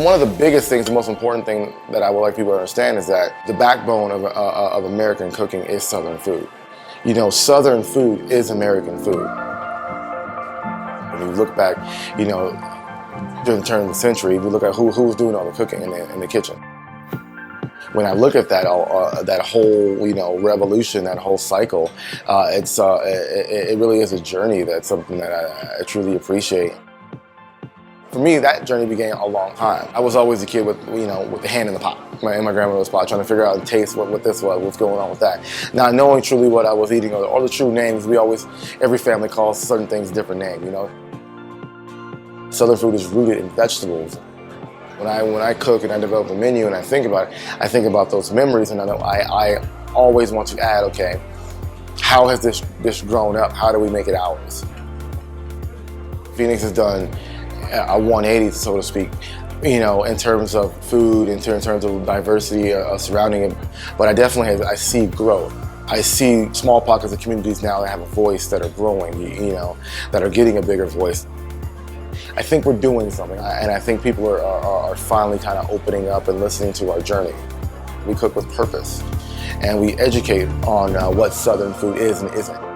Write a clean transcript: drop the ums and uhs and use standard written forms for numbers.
One of the biggest things, the most important thing that I would like people to understand is that the backbone of American cooking is Southern food. You know, Southern food is American food. When you look back, you know, during the turn of the century, we look at who was doing all the cooking in the kitchen. When I look at that whole, you know, revolution, that whole cycle, it really is a journey. That's something that I truly appreciate. For me, that journey began a long time. I was always a kid with, you know, with the hand in the pot, in my grandmother's pot, trying to figure out and taste what this was, what's going on with that. Not knowing truly what I was eating or the true names. Every family calls certain things a different name, you know. Southern food is rooted in vegetables. When I cook and I develop a menu and I think about those memories, and I always want to add, okay, how has this dish grown up? How do we make it ours? Phoenix has done a 180, so to speak, you know, in terms of food, in terms of diversity surrounding it. But I see growth. I see small pockets of communities now that have a voice, that are growing, you know, that are getting a bigger voice. I think we're doing something, and I think people are finally kind of opening up and listening to our journey. We cook with purpose, and we educate on what Southern food is and isn't.